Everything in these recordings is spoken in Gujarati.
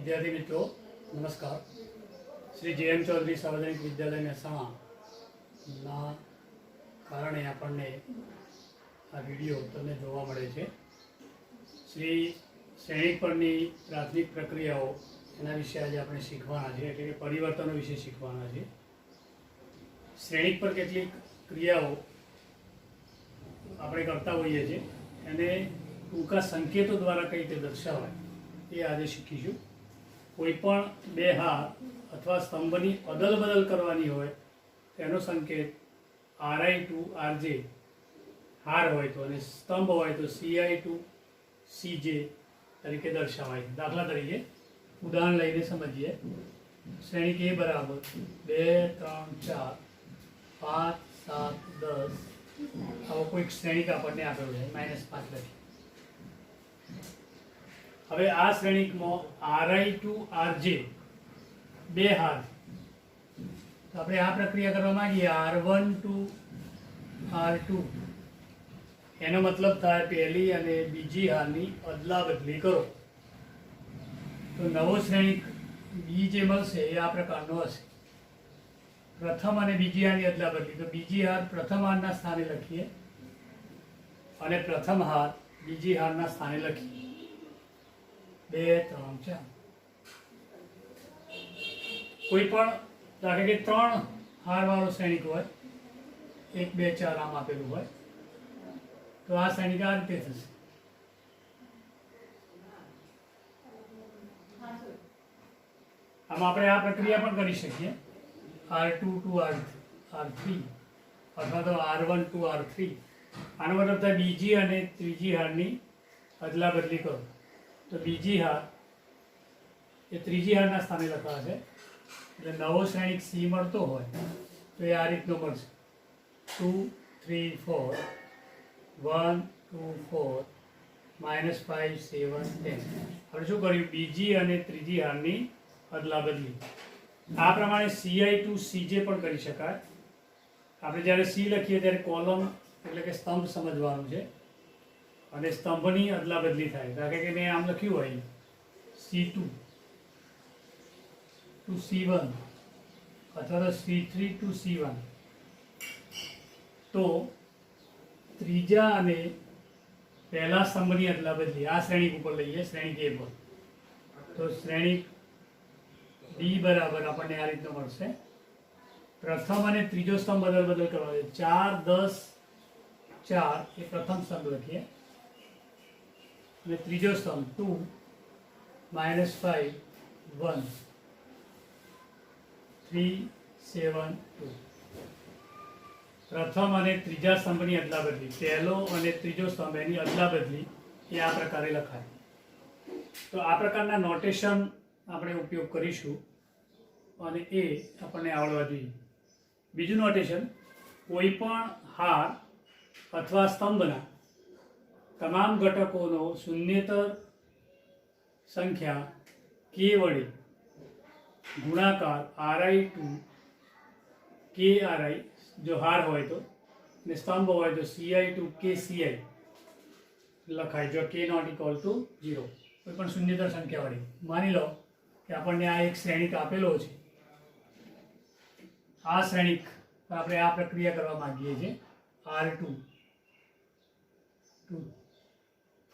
विद्यार्थी मित्रों नमस्कार। श्री जे.एम. चौधरी सार्वजनिक विद्यालय મહેસાણા કારણે આપણને આ વિડીયો તમને જોવા મળે છે। શ્રી શ્રેણી પરની પ્રાથમિક પ્રક્રિયાઓ એના વિશે આજે આપણે શીખવાના છે, એટલે કે પરિવર્તનો વિશે શીખવાના છે। શ્રેણી પર કેટલીક ક્રિયાઓ આપણે કરતા હોઈએ છીએ, એને ટૂંકા સંકેતો દ્વારા કઈ રીતે દર્શાવાય એ આજે શીખીશું। કોઈ પણ બે હાર અથવા સ્તંભની અદલ બદલ કરવાની હોય તેનો સંકેત RI to RJ હાર હોય તો અને સ્તંભ હોય તો CI to CJ તરીકે દર્શાવાય। દાખલા તરીકે ઉદાહરણ લઈને સમજીએ। શ્રેણી કે બરાબર 2 3 4 5 7 10 આવો કોઈક શ્રેણીક આપણને આપેલો છે, -5 લખી। હવે આ શ્રેણીકમાં RI to RJ બે હાર, તો આપણે આ પ્રક્રિયા કરવા માંગીએ R1 to R2, એનો મતલબ થાય પહેલી અને બીજી હારની અદલા બદલી કરો। તો નવો શ્રેણીક બી જે મળશે એ આ પ્રકારનો હશે। પ્રથમ અને બીજી હારની અદલા બદલી, તો બીજી હાર પ્રથમ હારના સ્થાને લખીએ અને પ્રથમ હાર બીજી હારના સ્થાને લખીએ। 2 3 4 કોઈ પણ દાખલા કે 3 હાર વાળો શ્રેણીક હોય, 1 2 4 આમ આપેલું હોય, તો આ શ્રેણીક આ રીતે થશે। આમાં આપણે આ પ્રક્રિયા પણ કરી શકીએ, R2 to R3 અથવા તો R1 to R3। આનો મતલબ થાય બીજી અને ત્રીજી હારની અદલા બદલી કરો, તો બીજી હાર એ ત્રીજી હારના સ્થાને લખાશે, એટલે નવો શ્રેણીક સી મળતો હોય તો એ આ રીતનો મળશે। 2 3 4 1 2 4 -5 7 10। હવે શું કર્યું, બીજી અને ત્રીજી હારની અદલા બદલી। આ પ્રમાણે CI to CJ પણ કરી શકાય। આપણે જ્યારે સી લખીએ ત્યારે કોલમ એટલે કે સ્તંભ સમજવાનું છે અને સ્તંભની અદલા બદલી થાય। દાખલા કે મેં આમ લખ્યું હોય C2 to C1 અથવા તો C3 to C1, તો ત્રીજા અને પહેલા સ્તંભની અદલા બદલી આ શ્રેણીક ઉપર લઈએ, શ્રેણીક A પર। તો શ્રેણીક બી બરાબર આપણને આ રીતનો મળશે। પ્રથમ અને ત્રીજો સ્તંભ અદલ બદલ કરવાનો છે, 4 10 4 એ પ્રથમ સ્તંભ લખીએ અને ત્રીજો સ્તંભ 2 -5 1 3 7 2। પ્રથમ અને ત્રીજા સ્તંભની અદલા બદલી, પહેલો અને ત્રીજો સ્તંભ એની અદલા બદલી એ આ પ્રકારે લખાય। તો આ પ્રકારના નોટેશન આપણે ઉપયોગ કરીશું અને એ આપણને આવડવા જોઈએ। બીજું નોટેશન, કોઈ પણ હાર અથવા સ્તંભના તમામ ઘટકોનો શૂન્યેતર સંખ્યા k વડે ગુણાકાર RI to KRI જો હાર હોય તો, ને સ્તંભ હોય તો CI to KCI લખાય જો k not equal to 0। કોઈ પણ શૂન્યેતર સંખ્યા વડે, માની લો કે આપણને આ એક શ્રેણીક આપેલો છે, આ શ્રેણીક આપણે આ પ્રક્રિયા કરવા માંગીએ છીએ R2 to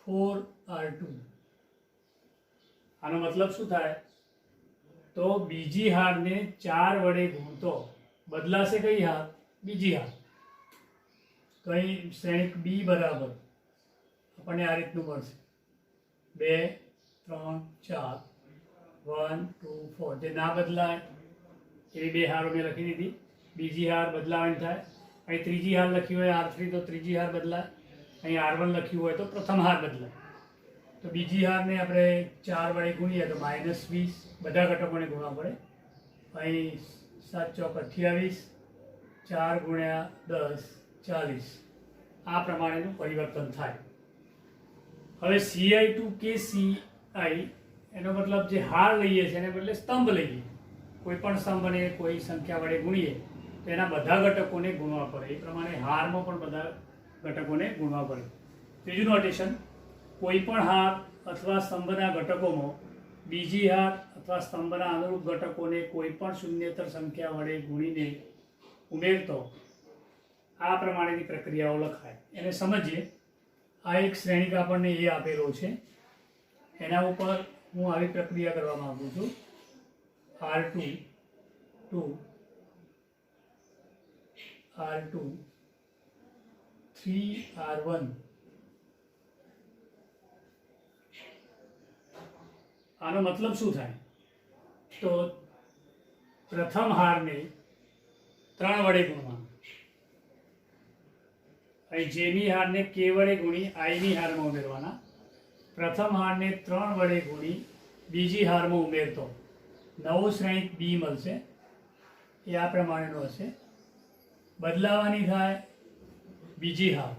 4R2। આનો મતલબ શું થાય, તો બીજી હારને 4 વડે ગુણતો બદલાશે કઈ હાર, બીજી હાર। તો અહીં શ્રેણીક બી બરાબર આપણને આ રીતનું મળશે, 2 3 4 1 2 4। જે ના બદલાય એવી બે હારો મેં લખી દીધી, બીજી હાર બદલાવાની થાય। અહીં ત્રીજી હાર લખી હોય R3 તો ત્રીજી હાર બદલાય, અહીં R1 લખ્યું હોય તો પ્રથમ હાર બદલાય। તો બીજી હારને આપણે 4 વડે ગુણીએ તો -20, બધા ઘટકોને ગુણવા પડે। અહીં 7 ચોક 28, 4 ગુણ્યા 10 40, આ પ્રમાણેનું પરિવર્તન થાય। હવે CI to KCI એનો મતલબ જે હાર લઈએ છીએ એને બદલે સ્તંભ લઈએ। કોઈ પણ સ્તંભને કોઈ સંખ્યા વડે ગુણીએ તો એના બધા ઘટકોને ગુણવા પડે, એ પ્રમાણે હારમાં પણ બધા ઘટકોને ગુણવા પડે। ત્રીજું નોટેશન, કોઈ પણ હાર અથવા સ્તંભના ઘટકોમાં બીજી હાર અથવા સ્તંભના અનુરૂપ ઘટકોને કોઈ પણ શૂન્યેતર સંખ્યા વડે ગુણીને ઉમેરતો આ પ્રમાણેની પ્રક્રિયાઓ લખાય. એને સમજીએ. આ એક શ્રેણિક આપણને એ આપેલો છે, એના ઉપર હું આવી પ્રક્રિયા કરવા માંગુ છું. R2 2 R2 3R1. આનો મતલબ શું થાય? તો પ્રથમ હારને 3 વડે ગુણવાનો, અહીં જેમી હારને k વડે ગુણી આઈની હારમાં ઉમેરવાના, પ્રથમ હારને 3 વડે ગુણી બીજી હારમાં ઉમેરતો નવો શ્રેણિક બી મળશે. એ આ પ્રમાણેનો હશે. બદલાવાની થાય બીજી હાર.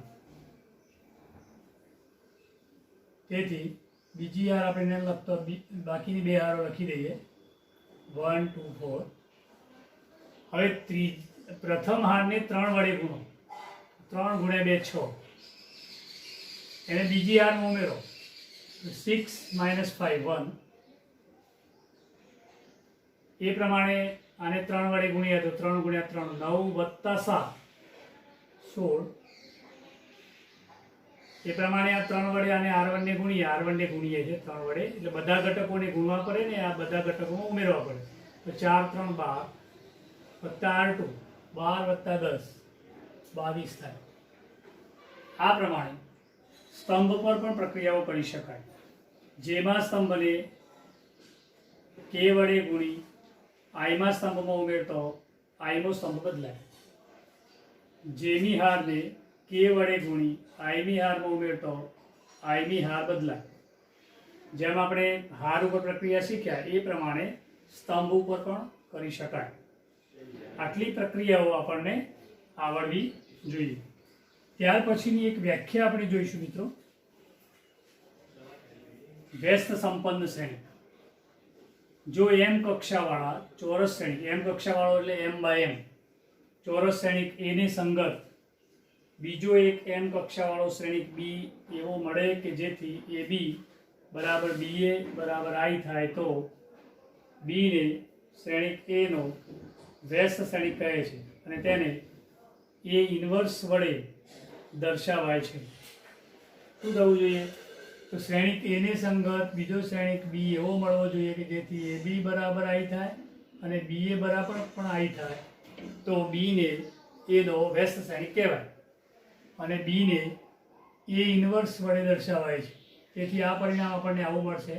તેથી બીજી હાર આપણે લખતો બાકીની બે હારો લખી દઈએ 1 2 4. હવે પ્રથમ હારને 3 વડે ગુણો. 3 ગુણ્યા 2 6. એને બીજી હારમાં ઉમેરો 6 - 5 1. એ પ્રમાણે આને 3 વડે ગુણ્યા તો 3 ગુણ્યા 3 9 વત્તા 7 16. એ પ્રમાણે આ 3 વડે આને R1 ને ગુણીએ છીએ 3 વડે, એટલે બધા ઘટકોને ગુણવા પડે ને આ બધા ઘટકોમાં ઉમેરવા પડે. તો 4 3 12 વત્તા R2 12 વત્તા 10 22 થાય. આ પ્રમાણે સ્તંભ પર પણ પ્રક્રિયાઓ કરી શકાય, જેમાં સ્તંભને k વડે ગુણી આઈમાં સ્તંભમાં ઉમેરતો આઈનો સ્તંભ બદલાય. જેમી હારને k વડે ગુણી આઈની હારમાં ઉમેરતો આઈની હાર બદલાય. જેમ આપણે હાર ઉપર પ્રક્રિયા શીખ્યા એ પ્રમાણે સ્તંભ ઉપર પણ કરી શકાય. આટલી પ્રક્રિયાઓ આપણને આવડવી જોઈએ. ત્યાર પછીની એક વ્યાખ્યા આપણે જોઈશું મિત્રો. વ્યસ્ત સંપન્ન શ્રેણિક. જો m કક્ષાવાળા ચોરસ શ્રેણિક, m કક્ષાવાળો એટલે m/m ચોરસ શ્રેણિક a ને સંગત બીજો એક m કક્ષાવાળો શ્રેણિક b એવો મળે કે જેથી AB બરાબર BA બરાબર I થાય તો b ને શ્રેણિક A નો વ્યસ્ત શ્રેણિક કહે છે અને તેને A ઇન્વર્સ વડે દર્શાવાય છે. શું થવું જોઈએ? તો શ્રેણિક A ને સંગત બીજો શ્રેણિક B એવો મળવો જોઈએ કે જેથી AB બરાબર I થાય અને BA બરાબર પણ I થાય તો B ને A નો વ્યસ્ત શ્રેણિક કહેવાય અને B ને A ઇન્વર્સ વડે દર્શાવાય છે. તેથી આ પરિણામ આપણને આવું મળશે: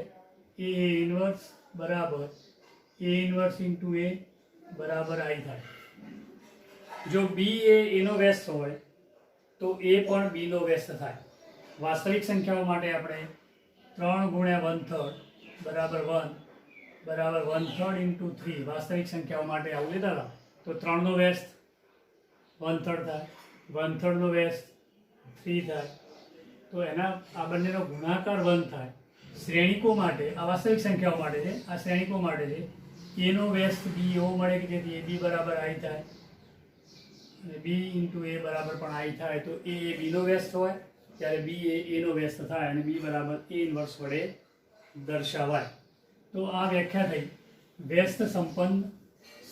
A ઇન્વર્સ બરાબર A ઇન્વર્સ ઇન્ટુ A બરાબર I થાય. જો B એ A નો વ્યસ્ત હોય તો A પણ B નો વ્યસ્ત થાય. વાસ્તવિક સંખ્યાઓ માટે આપણે 3 ગુણ્યા 1/3 બરાબર 1 બરાબર 1/3 ઇન્ટુ 3 વાસ્તવિક સંખ્યાઓ માટે આવું લીધા હતા. તો 3 નો વ્યસ્ત 1/3 થાય, 1/3 નો વ્યસ્ત 3 થાય. તો એના આ બંનેનો ગુણાકાર 1 થાય. શ્રેણિકો માટે આ વાસ્તવિક સંખ્યાઓ માટે છે, આ શ્રેણિકો માટે છે. A નો વ્યસ્ત B એવો મળે કે જેથી AB બરાબર I થાય અને B ઇન્ટુ A બરાબર પણ I થાય તો A એ B નો વ્યસ્ત હોય ત્યારે B એ A નો વ્યસ્ત થાય અને B બરાબર A ઇન્વર્સ વડે દર્શાવાય. તો આ વ્યાખ્યા થઈ વ્યસ્ત સંપન્ન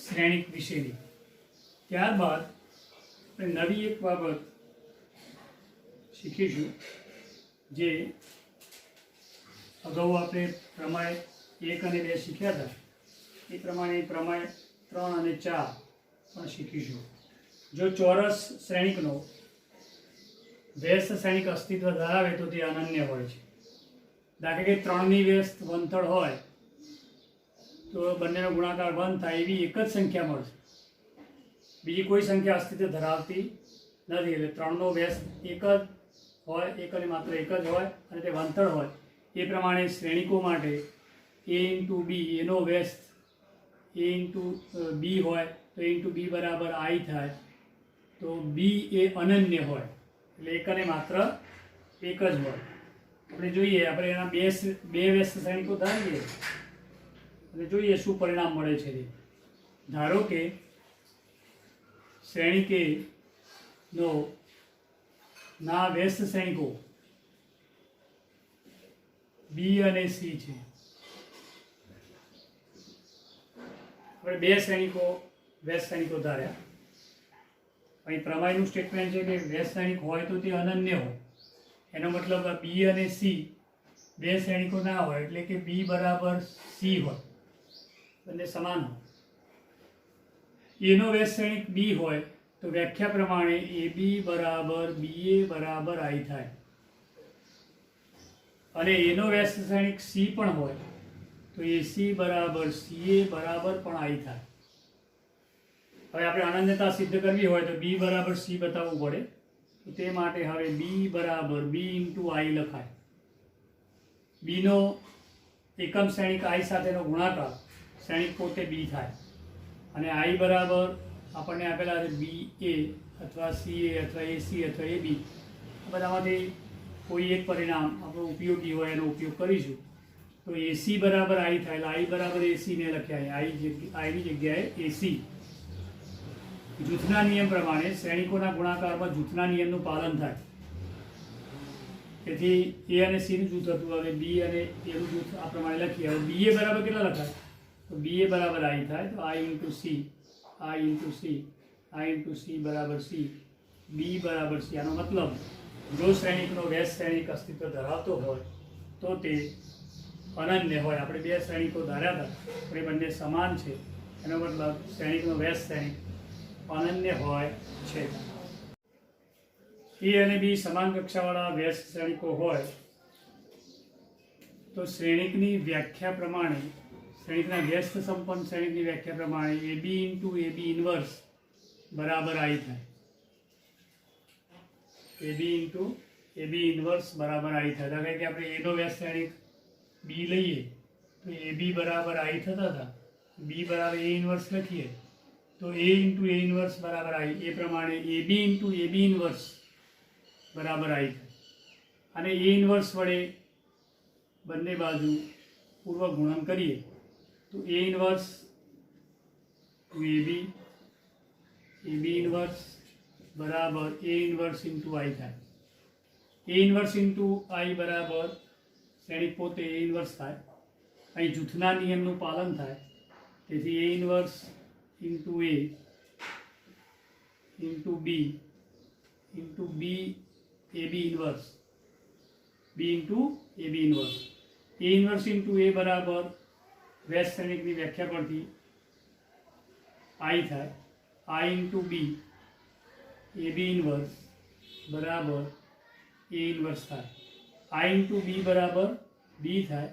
શ્રેણિક વિશેની. ત્યારબાદ આપણે નવી એક બાબત શીખીશું જે અગાઉ આપણે પ્રમેય 1 અને 2 શીખ્યા હતા એ પ્રમાણે પ્રમેય 3 અને 4 પણ શીખીશું. જો ચોરસ શ્રેણિકનો વ્યસ્ત શ્રેણિક અસ્તિત્વ ધરાવે તો તે અનન્ય હોય છે. દાખલા કે 3 ની વ્યસ્ત 1/3 હોય તો બંનેનો ગુણાકાર 1 થાય એવી એક જ સંખ્યા મળશે. બીજી કોઈ સંખ્યા અસ્તિત્વ ધરાવતી નથી. એટલે 3 નો વ્યસ્ત એક જ હોય, એક અને માત્ર એક જ હોય અને તે 1/3 હોય. એ પ્રમાણે શ્રેણિકો માટે A ઇન્ટુ B એનો વ્યસ્ત A ઇન્ટુ B હોય તો A ઇન્ટુ B બરાબર I થાય તો B એ અનન્ય હોય એટલે એક અને માત્ર એક જ હોય. આપણે જોઈએ, આપણે એના બે વ્યસ્ત શ્રેણિકો ધારીએ અને જોઈએ શું પરિણામ મળે છે. ધારો કે શ્રેણિક A નો ના વ્યસ્ત શ્રેણિકો B અને C છે આપણે બે શ્રેણિકો વ્યસ્ત શ્રેણિકો ધાર્યા. અહીં પ્રમેયનું સ્ટેટમેન્ટ છે કે વ્યસ્ત શ્રેણિક હોય તો તે અનન્ય હોય. એનો મતલબ બી અને સી બે શ્રેણિકો ના હોય, એટલે કે બી બરાબર સી હોય, બંને સમાન હોય. એનો વ્યસ્ત શ્રેણિક બી હોય તો વ્યાખ્યા પ્રમાણે એ બી બરાબર બી એ બરાબર આઈ થાય. અને એનો વ્યસ્ત શ્રેણિક સી પણ હોય તો એસી બરાબર સીએ બરાબર પણ આઈ થાય. હવે આપણે અનન્યતા સિદ્ધ કરવી હોય તો બી બરાબર સી બતાવવું પડે. તો તે માટે હવે બી બરાબર બી ઇન્ટુ આઈ લખાય. બીનો એકમ શ્રેણિક આઈ સાથેનો ગુણાકાર શ્રેણિક પોતે બી થાય. અને આઈ બરાબર આપણને આપેલા છે બી એ અથવા સી એ અથવા એસી અથવા એ બી. બધામાંથી કોઈ એક પરિણામ આપણું ઉપયોગી હોય એનો ઉપયોગ કરીશું. તો એસી બરાબર આઈ થાય, એટલે આઈ બરાબર એસીને લખ્યા. આઈની જગ્યાએ એસી. જૂથના નિયમ પ્રમાણે શ્રેણિકોના ગુણાકારમાં જૂથના નિયમનું પાલન થાય. તેથી એ અને સીનું જૂથ હતું, હવે બી અને એનું જૂથ આ પ્રમાણે લખીએ. હવે બી એ બરાબર કેટલા લખાય? તો બી એ બરાબર આઈ થાય, તો I into C, I into C, I into C બરાબર સી, બી બરાબર સી. આનો મતલબ જો શ્રેણિકનો વ્યસ્ત શ્રેણિક અસ્તિત્વ ધરાવતો હોય તો તે અનન્ય હોય. આપણે બે શ્રેણિકો ધાર્યા હતા પણ એ બંને સમાન છે. એનો મતલબ શ્રેણિકનો વ્યસ્ત શ્રેણિક અનન્ય હોય છે. એ અને બી સમાન કક્ષાવાળા વ્યસ્ત શ્રેણિકો હોય તો શ્રેણિકની વ્યાખ્યા પ્રમાણે, શ્રેણિકના વ્યસ્ત સંપન્ન શ્રેણિકની વ્યાખ્યા પ્રમાણે એ બી ઇન્ટુ એ બી ઇન્વર્સ બરાબર આઈ થાય. એ બી ઇન્ટુ એ બી ઇન્વર્સ બરાબર આઈ થાય. દાખલા કે આપણે એનો વ્યસ્ત શ્રેણિક બી લઈએ તો એ બી બરાબર આઈ થતા હતા. બી બરાબર એ ઇન્વર્સ લખીએ તો એ ઇન્ટુ એ ઇન્વર્સ બરાબર આઈ. એ પ્રમાણે એ બી ઇન્ટુ એ બી ઇન્વર્સ બરાબર આઈ થાય. અને એ ઇન્વર્સ વડે બંને બાજુ પૂર્વ ગુણન કરીએ તો એ ઇન્વર્સ એ બી ઇન્વર્સ બરાબર એ ઇન્વર્સ ઇન્ટુ આઈ થાય. એ ઇન્વર્સ ઇન્ટુ આઈ બરાબર શ્રેણિક પોતે એ ઇન્વર્સ થાય. અહીં જૂથના નિયમનું પાલન થાય. તેથી એ inverse into A into B A B inverse, B into A B inverse. A inverse into એ બરાબર વ્યસ્ત શ્રેણિકની વ્યાખ્યા પરથી આઈ થાય. I into B A B inverse બરાબર એ ઇન્વર્સ થાય. આઈ ઇન્ટુ બી બરાબર બી થાય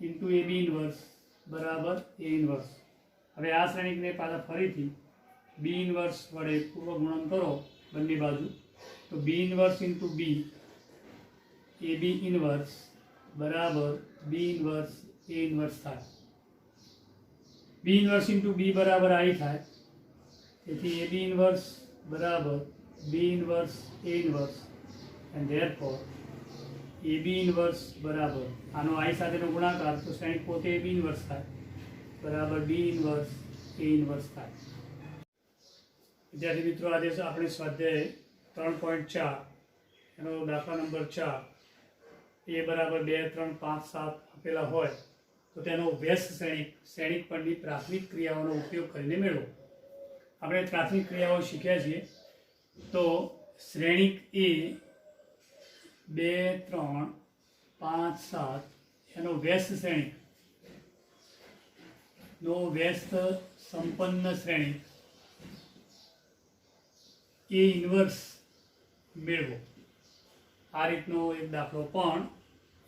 ઇન્ટુ એ બી ઇન્વર્સ બરાબર એ ઇન્વર્સ. હવે આ શ્રેણિકને પાછા ફરીથી બી ઇન્વર્સ વડે પૂર્વ ગુણન કરો બંને બાજુ તો બી ઇન્વર્સ ઇન્ટુ બી એ બી ઇન્વર્સ બરાબર બી ઇન્વર્સ એ ઇન્વર્સ થાય. બી ઇન્વર્સ ઇન્ટુ બી બરાબર આઈ થાય. તેથી એ બી ઇન્વર્સ બરાબર B inverse A inverse and therefore A B inverse બરાબર આનો આઈ સાથેનો ગુણાકાર તો શ્રેણિક પોતે એ બી ઇન્વર્સ થાય બરાબર બી ઇન્વર્સ એ ઇન્વર્સ થાય. વિદ્યાર્થી મિત્રો, આજે આપણે સ્વાધ્યાય 3.4 એનો દાખલા નંબર 4 એ બરાબર 2, 3, 5, 7 આપેલા હોય તો તેનો વ્યસ્ત શ્રેણિક પરની પ્રાથમિક ક્રિયાઓનો ઉપયોગ કરીને મેળવો. આપણે પ્રાથમિક ક્રિયાઓ શીખ્યા છીએ. તો શ્રેણિક એ 2, 3, 5, 7 એનો વ્યસ્ત શ્રેણિક નો વ્યસ્ત સંપન્ન શ્રેણિક એ ઇન્વર્સ મેળવો. આ રીતનો એક દાખલો. પણ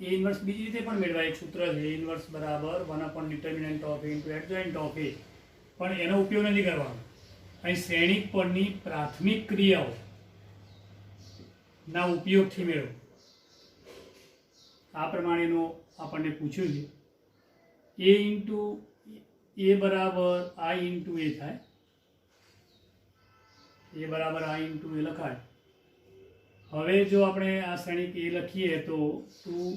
એ ઇન્વર્સ બીજી રીતે પણ મેળવાય. એક સૂત્ર છે, એ ઇન્વર્સ બરાબર one by determinant of A into adjoint of A. પણ એનો ઉપયોગ નથી કરવાનો. અહીં શ્રેણિક પરની પ્રાથમિક ક્રિયાઓ ના ઉપયોગથી મેળવો. આ પ્રમાણેનો આપણને પૂછ્યું છે. એ ઇન્ટુ એ બરાબર આઈ ઇન્ટુ એ થાય. એ બરાબર આઈ ઇન્ટુ એ લખાય. હવે જો આપણે આ શ્રેણિક એ લખીએ તો 2,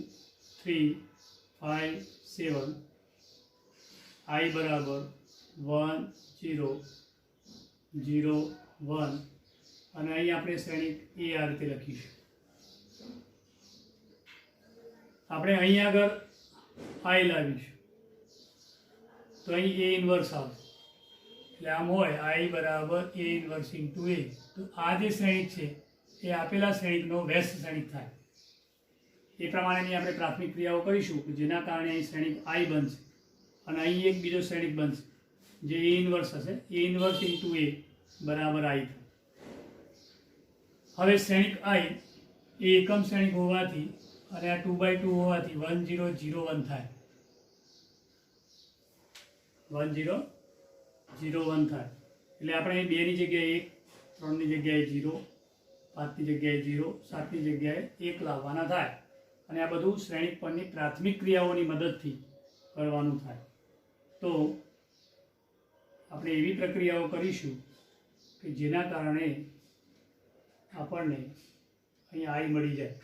3, 5, 7 આઈ બરાબર 1, 0, 0, 1 અને અહીં આપણે શ્રેણિક એ આ રીતે લખીશું. આપણે અહીં આગળ આઈ લાવીશું. તો અહીં એ ઇન્વર્સ આવશે. એટલે આમ હોય આઈ બરાબર એ ઇન્વર્સ ઇન્ટુ એ. તો આ જે શ્રેણિક છે એ આપેલા શ્રેણિકનો વ્યસ્ત શ્રેણિક થાય. એ પ્રમાણેની આપણે પ્રાથમિક ક્રિયાઓ કરીશું કે જેના કારણે અહીં શ્રેણિક આઈ બનશે અને અહીં એક બીજો શ્રેણિક બનશે જે એ ઇન્વર્સ હશે. એ ઇન્વર્સ ઇન્ટુ એ બરાબર આઈ થાય. હવે શ્રેણિક આઈ એ એકમ શ્રેણિક હોવાથી અને આ 2/2 હોવાથી 1001 થાય. 1001 થાય. એટલે આપણે અહીં 2 ની જગ્યાએ 1, 3 ની જગ્યાએ 0, 5 ની જગ્યાએ 0, 7 ની જગ્યાએ 1 લાવવાના થાય. અને આ બધું શ્રેણિક પરની પ્રાથમિક ક્રિયાઓની મદદથી કરવાનું થાય. તો આપણે એવી પ્રક્રિયાઓ કરીશું કે જેના કારણે આપણને અહીં આઈ મળી જાય.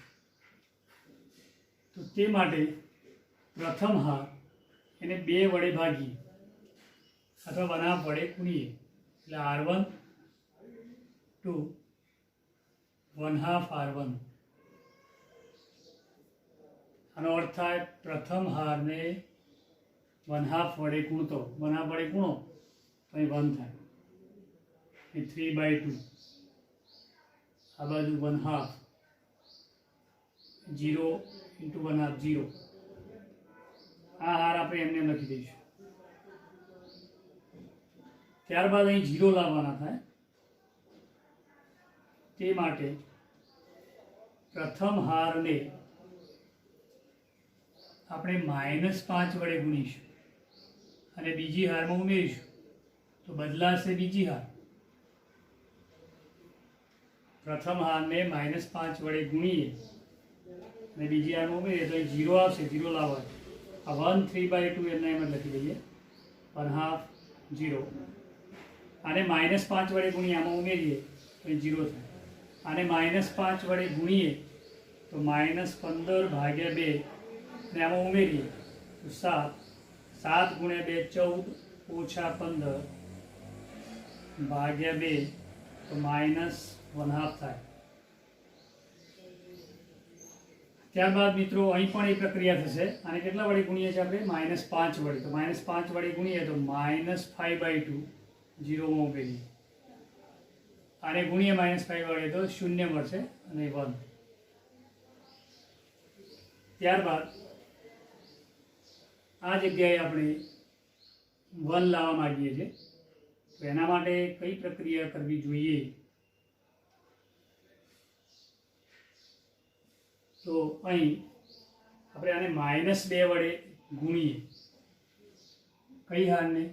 તો તે માટે પ્રથમ હાર એને 2 વડે ભાગીએ અથવા બનાવ વડે ગુણીએ. એટલે R1 to 1/2 R1. આનો અર્થ થાય પ્રથમ હારને 1/2 વડે ગુણતો. 1/2 વડે ગુણો તો અહીં 1 થાય. એ 3/2. આ બાજુ 1/2. 0 into 1/2 0. આ હાર આપણે એમને લખી દઈશું. ત્યારબાદ અહીં 0 લાવવાના થાય. તે માટે પ્રથમ હારને આપણે -5 વડે ગુણીશું અને બીજી હારમાં ઉમેરીશું તો બદલાશે બીજી હાર. પ્રથમ હારને -5 વડે ગુણીએ અને બીજી હારમાં ઉમેરીએ તો અહીં 0 આવશે. 0 લાવવા આ 1 3/2 એમના એમ જ લખી દઈએ. 1/2 0. આને -5 વડે ગુણીએ આમાં ઉમેરીએ તો અહીં 0 થાય. આને -5 વડે ગુણીએ તો -15/2 અને આમાં ઉમેરીએ તો 7. 7 × 2 14 -15 ભાગ્યા 2 તો -1/2 થાય. ત્યારબાદ મિત્રો અહીં પણ એ પ્રક્રિયા થશે. આને કેટલા વડે ગુણીએ છીએ આપણે? -5 વડે. તો -5 વડે ગુણીએ તો -5/2 0 માં ઉમેરીએ. આને ગુણીએ -5 વડે તો 0 મળશે અને 1. ત્યારબાદ આ જગ્યાએ આપણે 1 લાવવા માંગીએ છીએ. તો એના માટે કઈ પ્રક્રિયા કરવી જોઈએ? તો અહીં આપણે આને -2 વડે ગુણીએ. કઈ હારને?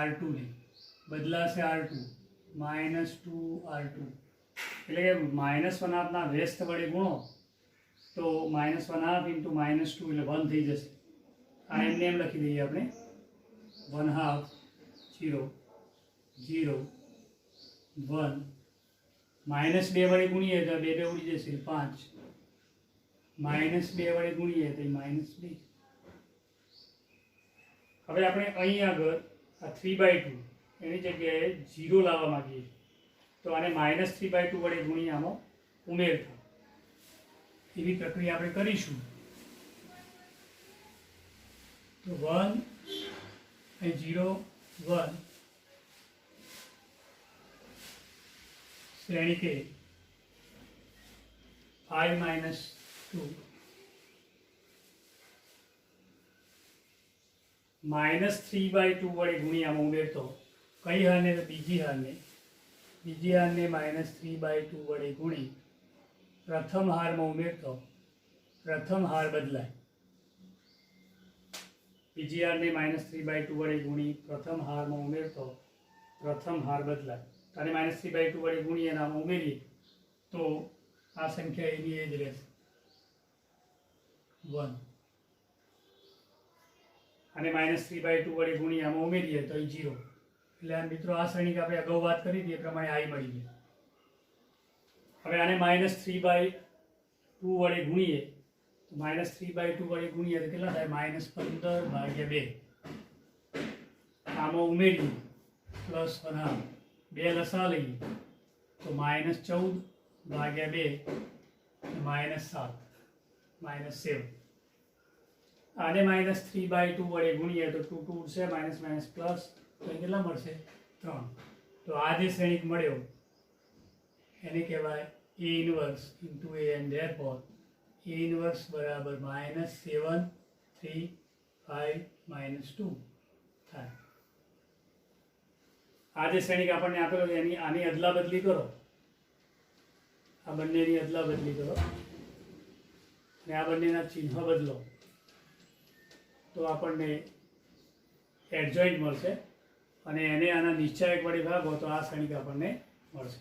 R2 ને. બદલાશે R2. -2R2. એટલે કે -1/2 ના વ્યસ્ત વડે ગુણો તો -1/2 into -2 એટલે 1 થઈ જશે. આ એમને એમ લખી દઈએ આપણે. 1/2 0 0 1. -2 વડે ગુણીએ તો 2 2 ઉડી જશે 5. -2 વડે ગુણીએ તો -2. હવે આપણે અહીં આગળ આ 3/2 એની જગ્યાએ 0 લાવવા માંગીએ તો આને -3/2 વડે ગુણી આમાં ઉમેરતા. એવી પ્રક્રિયા આપણે કરીશું. તો 1 અને 0 1 શ્રેણિક એ 5 - 2 -3/2 વડે ગુણી આમાં ઉમેરતો. કઈ હારને? તો બીજી હારને. બીજી હારને -3/2 વડે ગુણી પ્રથમ હારમાં ઉમેરતો પ્રથમ હાર બદલાય. બીજી હારને -3/2 વડે ગુણી પ્રથમ હારમાં ઉમેરતો પ્રથમ હાર બદલાય. અને -3/2 વડે ગુણી અને આમાં ઉમેરીએ તો આ સંખ્યા એની એ જ રહેશે 1. અને -3/2 વડે ગુણી આમાં ઉમેરીએ તો 0. એટલે આ મિત્રો આ શ્રેણિક આપણે અગાઉ વાત કરી હતી એ પ્રમાણે આઈ મળી ગઈ. હવે આને -3/2 વડે ગુણીએ તો -3/2 વડે ગુણીએ તો કેટલા થાય? -15/2. આમાં ઉમેરીએ +1/2. 2 લસા લઈએ તો -14/2 -7 -7. આને -3/2 વડે ગુણીએ તો 2 2 ઉડશે, માઇનસ માઇનસ પ્લસ, તો એ કેટલા મળશે? 3. તો આ જે શ્રેણિક મળ્યો એને કહેવાય A inverse into A, and therefore A inverse બરાબર -7 3 5 -2 થાય. આ જે શ્રેણિક આપણને આપેલો છે એની આની અદલા બદલી કરો, આ બંનેની અદલા બદલી કરો અને આ બંનેના ચિહ્ન બદલો તો આપણને એડજોઇન્ટ મળશે અને એને આના નિશ્ચાયક વડે ભાગો તો આ શ્રેણિક આપણને મળશે.